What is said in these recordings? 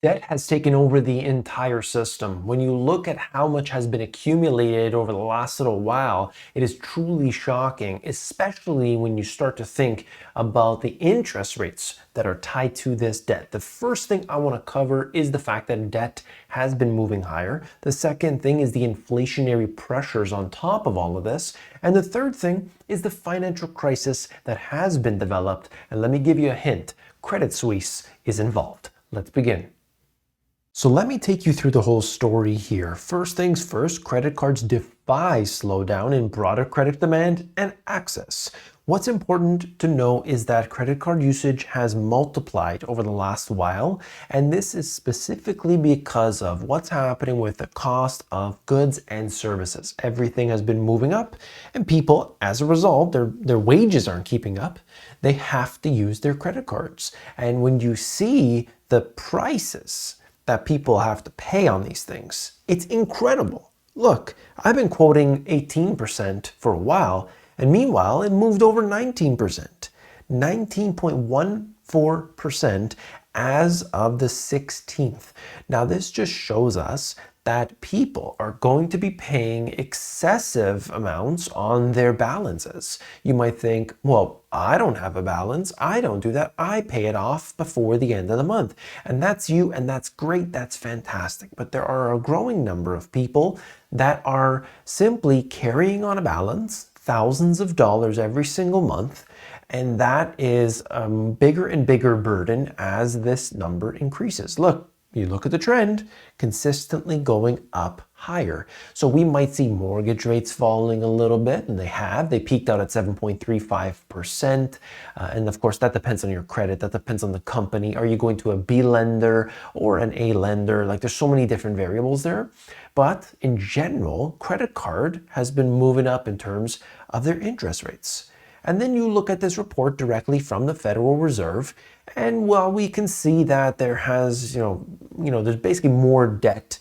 Debt has taken over the entire system. When you look at how much has been accumulated over the last little while, it is truly shocking, especially when you start to think about the interest rates that are tied to this debt. The first thing I want to cover is the fact that debt has been moving higher. The second thing is the inflationary pressures on top of all of this. And the third thing is the financial crisis that has been developed. And let me give you a hint. Credit Suisse is involved. Let's begin. So let me take you through the whole story here. First things first, credit cards defy slowdown in broader credit demand and access. What's important to know is that credit card usage has multiplied over the last while, and this is specifically because of what's happening with the cost of goods and services. Everything has been moving up, and people, as a result, their wages aren't keeping up. They have to use their credit cards. And when you see the prices that people have to pay on these things, it's incredible. Look, I've been quoting 18% for a while, and meanwhile, it moved over 19%. 19.14% as of the 16th. Now, this just shows us that people are going to be paying excessive amounts on their balances. You might think, well, I don't have a balance. I don't do that. I pay it off before the end of the month. And that's you, and that's great. That's fantastic. But there are a growing number of people that are simply carrying on a balance, thousands of dollars every single month. And that is a bigger and bigger burden as this number increases. Look, you look at the trend, consistently going up higher. So we might see mortgage rates falling a little bit, and they have. They peaked out at 7.35%. And of course, that depends on your credit. That depends on the company. Are you going to a B lender or an A lender? Like, there's so many different variables there. But in general, credit card has been moving up in terms of their interest rates. And then you look at this report directly from the Federal Reserve, and well, we can see that there has, there's basically more debt.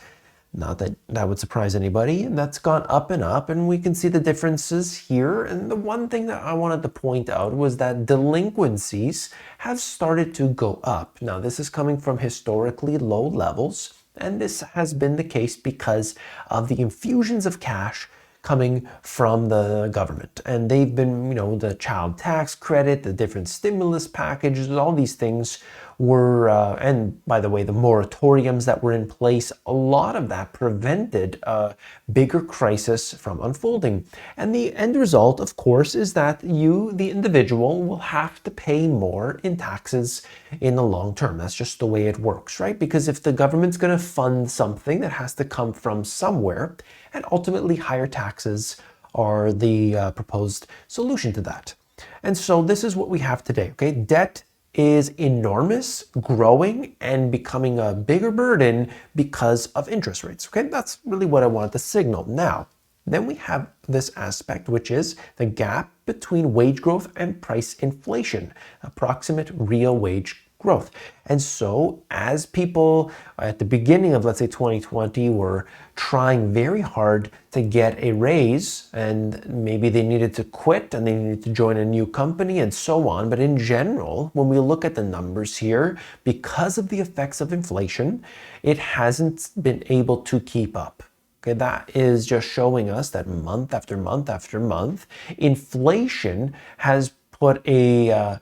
Not that that would surprise anybody, and that's gone up, and we can see the differences here. And the one thing that I wanted to point out was that delinquencies have started to go up. Now, this is coming from historically low levels, and this has been the case because of the infusions of cash coming from the government. And they've been, the child tax credit, the different stimulus packages, all these things were, and by the way, the moratoriums that were in place, a lot of that prevented a bigger crisis from unfolding. And the end result, of course, is that you, the individual, will have to pay more in taxes in the long term. That's just the way it works, right? Because if the government's going to fund something, that has to come from somewhere, and ultimately higher taxes are the proposed solution to that. And so this is what we have today, okay? Debt is enormous, growing, and becoming a bigger burden because of interest rates, okay? That's really what I wanted to signal. Now, then we have this aspect, which is the gap between wage growth and price inflation, approximate real wage growth. And so as people at the beginning of, let's say, 2020 were trying very hard to get a raise, and maybe they needed to quit and they needed to join a new company and so on. But in general, when we look at the numbers here, because of the effects of inflation, it hasn't been able to keep up. Okay, that is just showing us that month after month after month, inflation has put a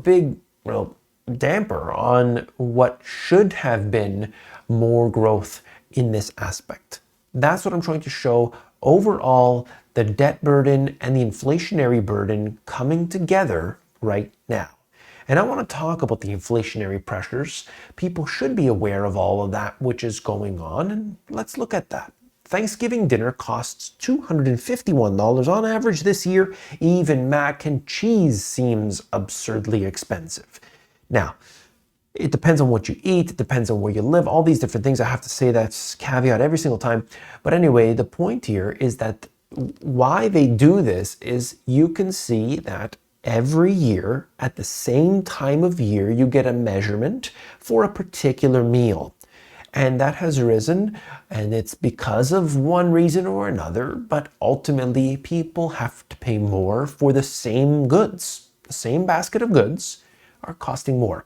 big damper on what should have been more growth in this aspect. That's what I'm trying to show. Overall, the debt burden and the inflationary burden coming together right now. And I want to talk about the inflationary pressures. People should be aware of all of that which is going on, and let's look at that. Thanksgiving dinner costs $251 on average this year. Even mac and cheese seems absurdly expensive. Now, it depends on what you eat, it depends on where you live, all these different things. I have to say that's caveat every single time. But anyway, the point here is that why they do this is you can see that every year at the same time of year, you get a measurement for a particular meal. And that has risen, and it's because of one reason or another, but ultimately people have to pay more for the same goods. The same basket of goods are costing more.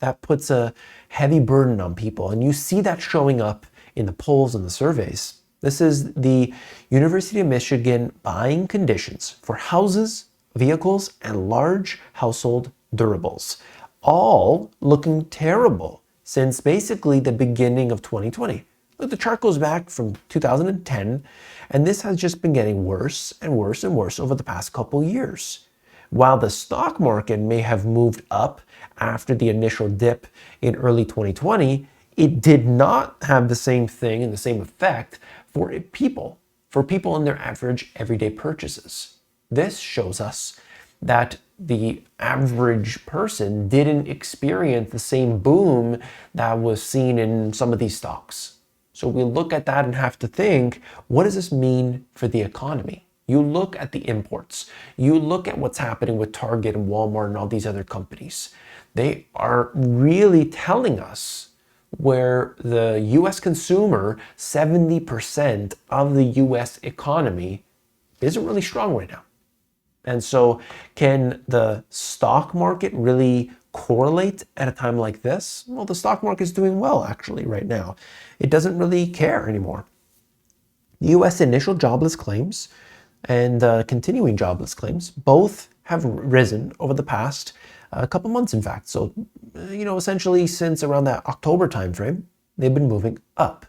That puts a heavy burden on people. And you see that showing up in the polls and the surveys. This is the University of Michigan buying conditions for houses, vehicles, and large household durables, all looking terrible since basically the beginning of 2020. Look, the chart goes back from 2010, and this has just been getting worse and worse and worse over the past couple years. While the stock market may have moved up after the initial dip in early 2020, it did not have the same thing and the same effect for people in their average everyday purchases. This shows us that the average person didn't experience the same boom that was seen in some of these stocks. So we look at that and have to think, what does this mean for the economy? You look at the imports. You look at what's happening with Target and Walmart and all these other companies. They are really telling us where the US consumer, 70% of the US economy, isn't really strong right now. And so can the stock market really correlate at a time like this? Well, the stock market is doing well actually right now. It doesn't really care anymore. The US initial jobless claims and continuing jobless claims both have risen over the past couple months, in fact. So, essentially since around that October timeframe, they've been moving up.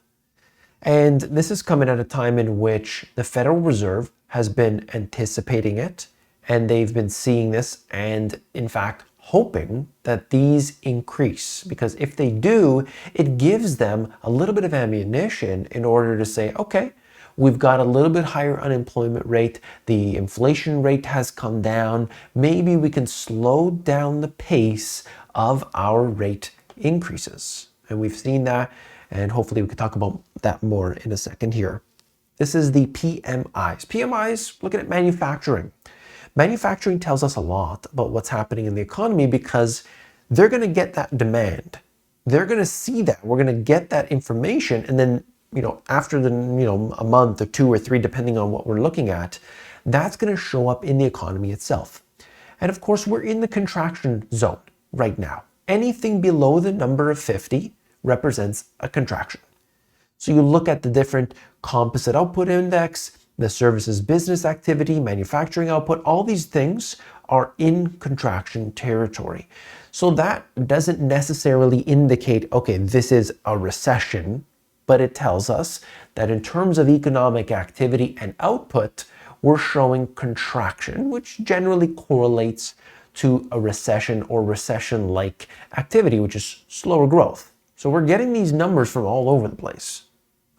And this is coming at a time in which the Federal Reserve has been anticipating it, and they've been seeing this and, in fact, hoping that these increase. Because if they do, it gives them a little bit of ammunition in order to say, okay, we've got a little bit higher unemployment rate, the inflation rate has come down, maybe we can slow down the pace of our rate increases. And we've seen that, and hopefully we can talk about that more in a second here. This is the PMIs. PMIs, looking at manufacturing. Manufacturing tells us a lot about what's happening in the economy because they're going to get that demand. They're going to see that. We're going to get that information, and then after a month or 2 or 3, depending on what we're looking at, that's going to show up in the economy itself. And of course, we're in the contraction zone right now. Anything below the number of 50 represents a contraction. So you look at the different composite output index, the services business activity, manufacturing output, all these things are in contraction territory. So that doesn't necessarily indicate, okay, this is a recession, but it tells us that in terms of economic activity and output, we're showing contraction, which generally correlates to a recession or recession-like activity, which is slower growth. So we're getting these numbers from all over the place.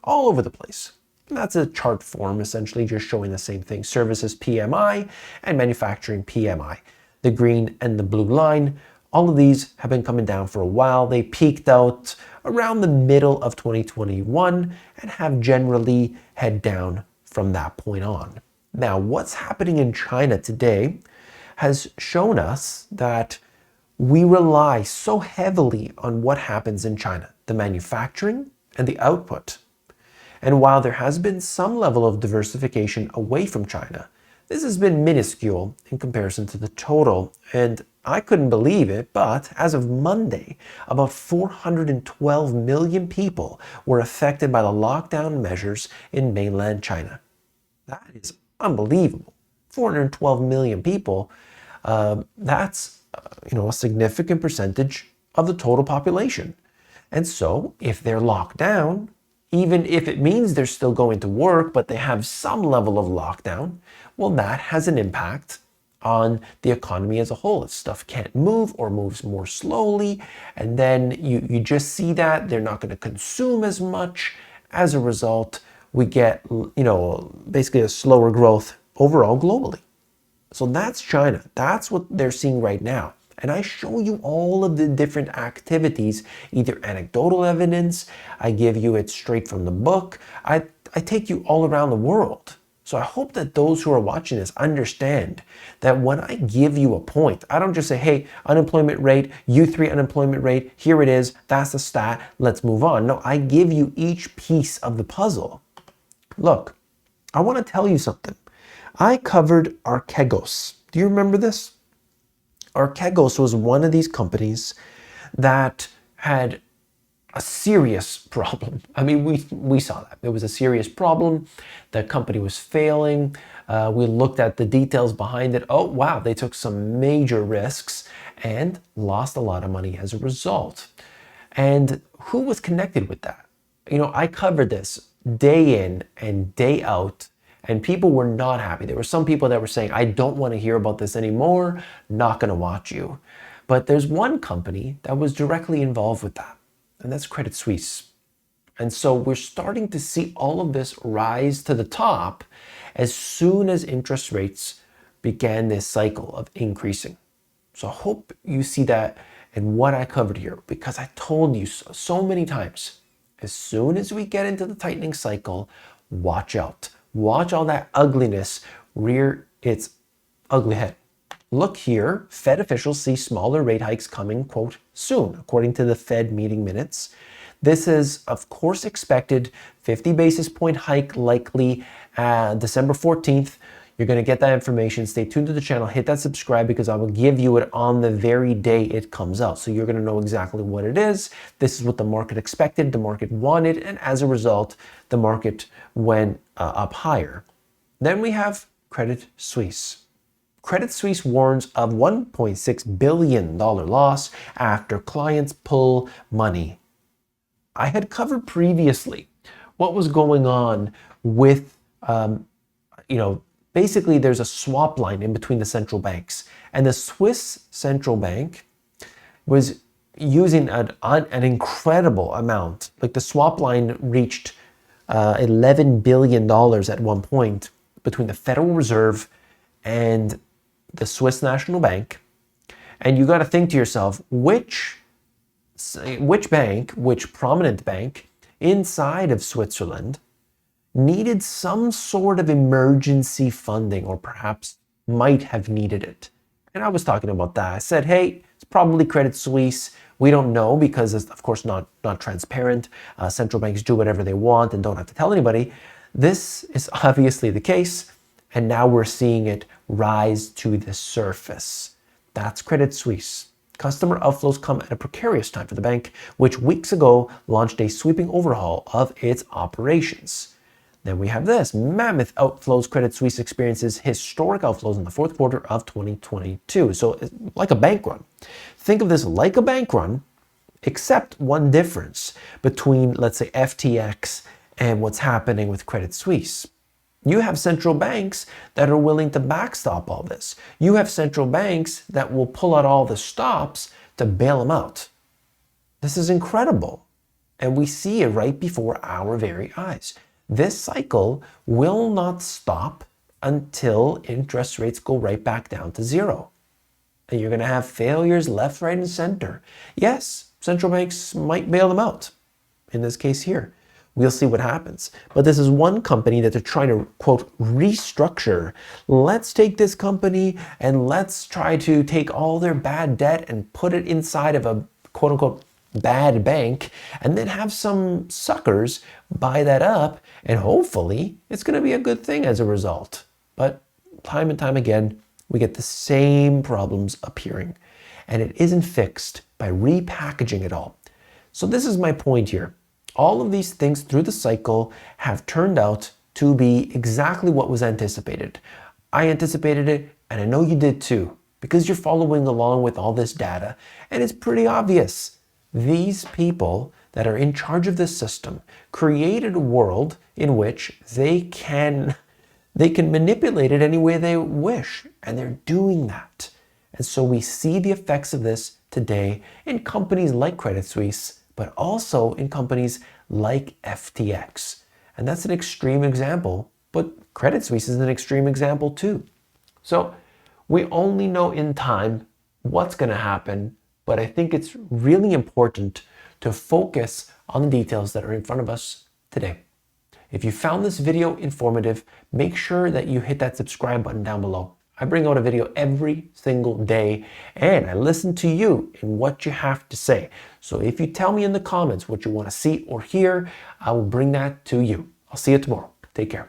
All over the place. And that's a chart form, essentially just showing the same thing. Services PMI and manufacturing PMI. The green and the blue line, all of these have been coming down for a while. They peaked out around the middle of 2021 and have generally head down from that point on. Now, what's happening in China today has shown us that we rely so heavily on what happens in China, the manufacturing and the output. And while there has been some level of diversification away from China, this has been minuscule in comparison to the total. And I couldn't believe it, but as of Monday, about 412 million people were affected by the lockdown measures in mainland China. That is unbelievable. 412 million people, that's a significant percentage of the total population. And so if they're locked down, even if it means they're still going to work, but they have some level of lockdown, well, that has an impact on the economy as a whole. If stuff can't move or moves more slowly, and then you just see that they're not going to consume as much. As a result, we get, basically a slower growth overall globally. So that's China. That's what they're seeing right now. And I show you all of the different activities, either anecdotal evidence, I give you it straight from the book, I take you all around the world. So I hope that those who are watching this understand that when I give you a point, I don't just say, hey, unemployment rate, U3 unemployment rate, here it is, that's the stat, let's move on. No, I give you each piece of the puzzle. Look, I want to tell you something. I covered Archegos. Do you remember this? Archegos was one of these companies that had a serious problem. I mean, we saw that. It was a serious problem. The company was failing. We looked at the details behind it. Oh, wow, they took some major risks and lost a lot of money as a result. And who was connected with that? I covered this day in and day out, and people were not happy. There were some people that were saying, I don't want to hear about this anymore, not going to watch you. But there's one company that was directly involved with that, and that's Credit Suisse. And so we're starting to see all of this rise to the top as soon as interest rates began this cycle of increasing. So I hope you see that in what I covered here, because I told you so many times, as soon as we get into the tightening cycle, watch out. Watch all that ugliness rear its ugly head. Look here, Fed officials see smaller rate hikes coming, quote, soon, according to the Fed meeting minutes. This is, of course, expected. 50 basis point hike likely December 14th. You're going to get that information. Stay tuned to the channel. Hit that subscribe because I will give you it on the very day it comes out. So you're going to know exactly what it is. This is what the market expected, the market wanted, and as a result, the market went up higher. Then we have Credit Suisse. Credit Suisse warns of $1.6 billion loss after clients pull money. I had covered previously what was going on with, basically there's a swap line in between the central banks. And the Swiss central bank was using an incredible amount. Like the swap line reached $11 billion at one point between the Federal Reserve and the Swiss National Bank. And you got to think to yourself, which bank, which prominent bank inside of Switzerland needed some sort of emergency funding, or perhaps might have needed it. And I was talking about that. I said, hey, it's probably Credit Suisse. We don't know because it's, of course, not transparent. Central banks do whatever they want and don't have to tell anybody. This is obviously the case. And now we're seeing it rise to the surface. That's Credit Suisse. Customer outflows come at a precarious time for the bank, which weeks ago launched a sweeping overhaul of its operations. Then we have this. Mammoth outflows. Credit Suisse experiences historic outflows in the fourth quarter of 2022. So it's like a bank run. Think of this like a bank run, except one difference between, let's say, FTX and what's happening with Credit Suisse. You have central banks that are willing to backstop all this. You have central banks that will pull out all the stops to bail them out. This is incredible. And we see it right before our very eyes. This cycle will not stop until interest rates go right back down to zero. And you're going to have failures left, right, and center. Yes, central banks might bail them out. In this case here. We'll see what happens. But this is one company that they're trying to, quote, restructure. Let's take this company and let's try to take all their bad debt and put it inside of a, quote unquote, bad bank, and then have some suckers buy that up, and hopefully it's going to be a good thing as a result. But time and time again, we get the same problems appearing, and it isn't fixed by repackaging it all. So this is my point here. All of these things through the cycle have turned out to be exactly what was anticipated. I anticipated it, and I know you did too, because you're following along with all this data, and it's pretty obvious. These people that are in charge of this system created a world in which they can manipulate it any way they wish, and they're doing that. And so we see the effects of this today in companies like Credit Suisse, but also in companies like FTX. And that's an extreme example, but Credit Suisse is an extreme example too. So we only know in time what's going to happen, but I think it's really important to focus on the details that are in front of us today. If you found this video informative, make sure that you hit that subscribe button down below. I bring out a video every single day, and I listen to you and what you have to say. So if you tell me in the comments what you want to see or hear, I will bring that to you. I'll see you tomorrow. Take care.